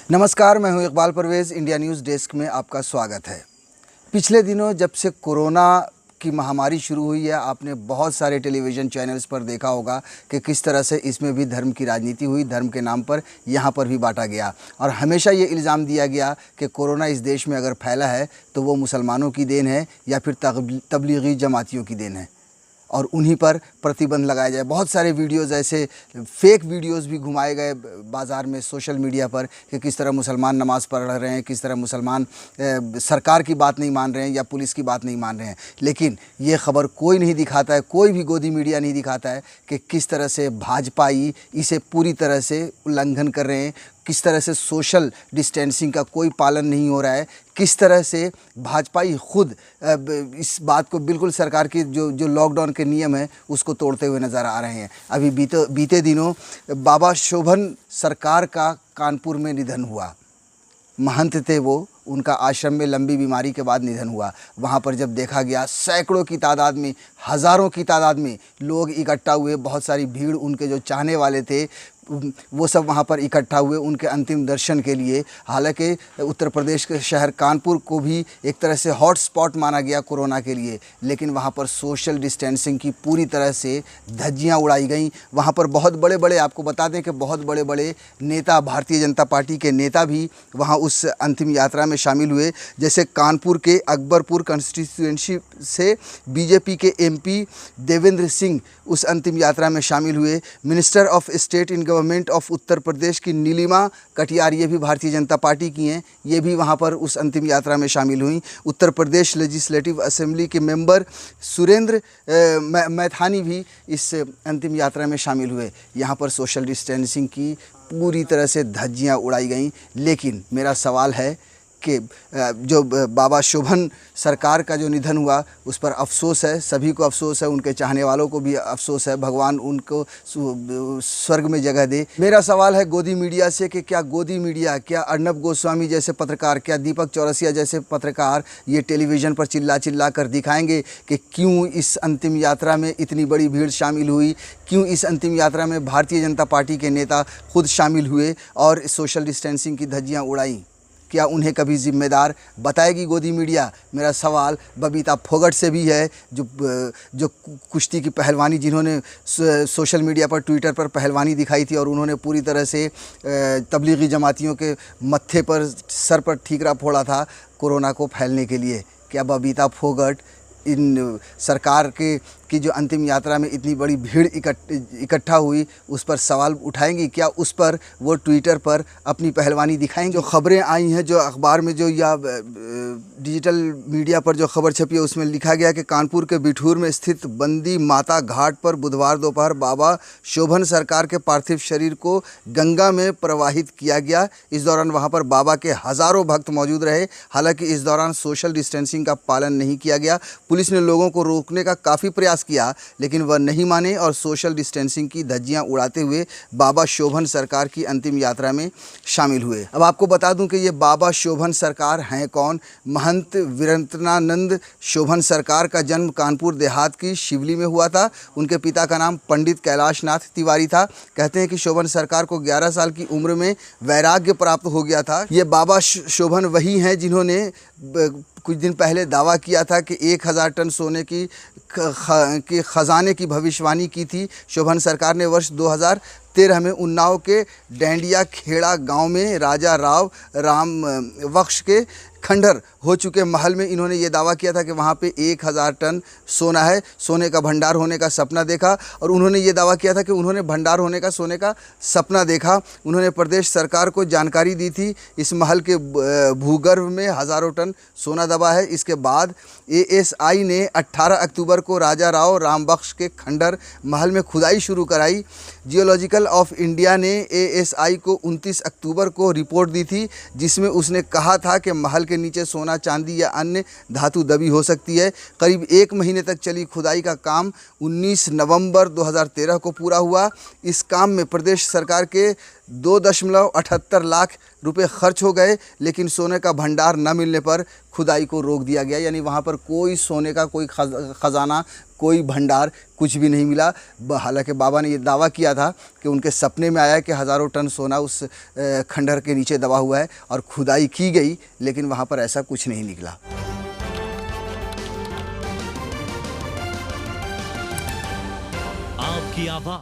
नमस्कार, मैं हूं Iqbal Parvez. India news desk में आपका स्वागत है। पिछले दिनों जब से कोरोना की महामारी शुरू हुई है, आपने बहुत सारे टेलीविज़न चैनल्स पर देखा होगा कि किस तरह से इसमें भी धर्म की राजनीति हुई, धर्म के नाम पर यहाँ पर भी बांटा गया और हमेशा ये इल्ज़ाम दिया गया कि कोरोना इस देश में अगर फैला है तो वो मुसलमानों की देन है या फिर तबलीगी जमातियों की देन है और उन्हीं पर प्रतिबंध लगाया जाए। बहुत सारे वीडियोज़ ऐसे फेक वीडियोज़ भी घुमाए गए बाज़ार में, सोशल मीडिया पर, कि किस तरह मुसलमान नमाज़ पढ़ रहे हैं, किस तरह मुसलमान सरकार की बात नहीं मान रहे हैं या पुलिस की बात नहीं मान रहे हैं। लेकिन ये ख़बर कोई नहीं दिखाता है, कोई भी गोदी मीडिया नहीं दिखाता है कि किस तरह से भाजपाई इसे पूरी तरह से उल्लंघन कर रहे हैं, किस तरह से सोशल डिस्टेंसिंग का कोई पालन नहीं हो रहा है, किस तरह से भाजपाई खुद इस बात को बिल्कुल सरकार की जो लॉकडाउन के नियम है उसको तोड़ते हुए नज़र आ रहे हैं। अभी बीते दिनों बाबा शोभन सरकार का कानपुर में निधन हुआ। महंत थे वो, उनका आश्रम में लंबी बीमारी के बाद निधन हुआ। वहाँ पर जब देखा गया, सैकड़ों की तादाद में, हज़ारों की तादाद में लोग इकट्ठा हुए, बहुत सारी भीड़, उनके जो चाहने वाले थे वो सब वहाँ पर इकट्ठा हुए उनके अंतिम दर्शन के लिए। हालांकि उत्तर प्रदेश के शहर कानपुर को भी एक तरह से हॉट स्पॉट माना गया कोरोना के लिए, लेकिन वहाँ पर सोशल डिस्टेंसिंग की पूरी तरह से धज्जियाँ उड़ाई गईं। वहाँ पर बहुत बड़े बड़े, आपको बता दें कि बहुत बड़े बड़े नेता, भारतीय जनता पार्टी के नेता भी वहाँ उस अंतिम यात्रा में शामिल हुए। जैसे कानपुर के अकबरपुर कंस्टिट्यूएंसी से बीजेपी के एमपी देवेंद्र सिंह उस अंतिम यात्रा में शामिल हुए। Minister of state in government of Uttar Pradesh की नीलिमा कटियार, ये भी भारतीय जनता पार्टी की हैं, ये भी वहाँ पर उस अंतिम यात्रा में शामिल हुई। उत्तर प्रदेश लेजिस्लेटिव असेंबली के मेंबर सुरेंद्र मैथानी भी इस अंतिम यात्रा में शामिल हुए। यहाँ पर सोशल डिस्टेंसिंग की पूरी तरह से धज्जियाँ उड़ाई गईं। लेकिन मेरा सवाल है कि जो बाबा शोभन सरकार का जो निधन हुआ उस पर अफसोस है, सभी को अफसोस है, उनके चाहने वालों को भी अफसोस है। भगवान उनको स्वर्ग में जगह दे। मेरा सवाल है गोदी मीडिया से कि क्या गोदी मीडिया, क्या अर्नब गोस्वामी जैसे पत्रकार, क्या दीपक चौरसिया जैसे पत्रकार ये टेलीविज़न पर चिल्ला चिल्ला कर दिखाएंगे कि क्यों इस अंतिम यात्रा में इतनी बड़ी भीड़ शामिल हुई, क्यों इस अंतिम यात्रा में भारतीय जनता पार्टी के नेता खुद शामिल हुए और सोशल डिस्टेंसिंग की धज्जियाँ उड़ाईं? क्या उन्हें कभी जिम्मेदार बताएगी गोदी मीडिया? मेरा सवाल बबीता फोगट से भी है, जो कुश्ती की पहलवानी, जिन्होंने सोशल मीडिया पर, ट्विटर पर पहलवानी दिखाई थी और उन्होंने पूरी तरह से तबलीगी जमातियों के मत्थे पर, सर पर ठीकरा फोड़ा था कोरोना को फैलने के लिए। क्या बबीता फोगट इन सरकार की जो अंतिम यात्रा में इतनी बड़ी भीड़ इकट्ठा हुई उस पर सवाल उठाएंगी? क्या उस पर वो ट्विटर पर अपनी पहलवानी दिखाएंगे? जो खबरें आई हैं, जो अखबार में जो या डिजिटल मीडिया पर जो खबर छपी है उसमें लिखा गया कि कानपुर के बिठूर में स्थित बंदी माता घाट पर बुधवार दोपहर बाबा शोभन सरकार के पार्थिव शरीर को गंगा में प्रवाहित किया गया। इस दौरान वहाँ पर बाबा के हज़ारों भक्त मौजूद रहे। हालांकि इस दौरान सोशल डिस्टेंसिंग का पालन नहीं किया गया। पुलिस ने लोगों को रोकने का काफ़ी प्रयास किया, लेकिन वह नहीं माने और सोशल डिस्टेंसिंग की धज्जियां उड़ाते हुए बाबा शोभन सरकार की अंतिम यात्रा में शामिल हुए। अब आपको बता दूं कि ये बाबा शोभन सरकार हैं कौन। महंत वीरेंद्रानंद शोभन सरकार का जन्म कानपुर देहात की शिवली में हुआ था। उनके पिता का नाम पंडित कैलाशनाथ तिवारी था। कहते हैं कि शोभन सरकार को 11 साल की उम्र में वैराग्य प्राप्त हो गया था। ये बाबा शोभन वही हैं जिन्होंने कुछ दिन पहले दावा किया था कि 1000 टन सोने की खजाने की भविष्यवाणी की थी। शोभन सरकार ने वर्ष 2013 में उन्नाव के डैंडिया खेड़ा गांव में राजा राव राम बख्श के खंडहर हो चुके महल में इन्होंने ये दावा किया था कि वहाँ पे 1000 टन सोना है, सोने का भंडार होने का सपना देखा। और उन्होंने ये दावा किया था कि उन्होंने भंडार होने का, सोने का सपना देखा। उन्होंने प्रदेश सरकार को जानकारी दी थी इस महल के भूगर्भ में हज़ारों टन सोना दबा है। इसके बाद एएसआई ने 18 अक्टूबर को राजा राव रामबख्श के खंडहर महल में खुदाई शुरू कराई। जियोलॉजिकल ऑफ इंडिया ने एएसआई को 29 अक्टूबर को रिपोर्ट दी थी, जिसमें उसने कहा था कि महल के नीचे सोना, चांदी या अन्य धातु दबी हो सकती है। करीब 1 महीने तक चली खुदाई का काम 19 नवंबर 2013 को पूरा हुआ। इस काम में प्रदेश सरकार के 2.78 लाख रुपए खर्च हो गए, लेकिन सोने का भंडार न मिलने पर खुदाई को रोक दिया गया। यानी वहाँ पर कोई सोने का कोई खजाना, कोई भंडार कुछ भी नहीं मिला। हालांकि बाबा ने ये दावा किया था कि उनके सपने में आया कि हज़ारों टन सोना उस खंडहर के नीचे दबा हुआ है और खुदाई की गई, लेकिन वहाँ पर ऐसा कुछ नहीं निकला। आपकी आवाज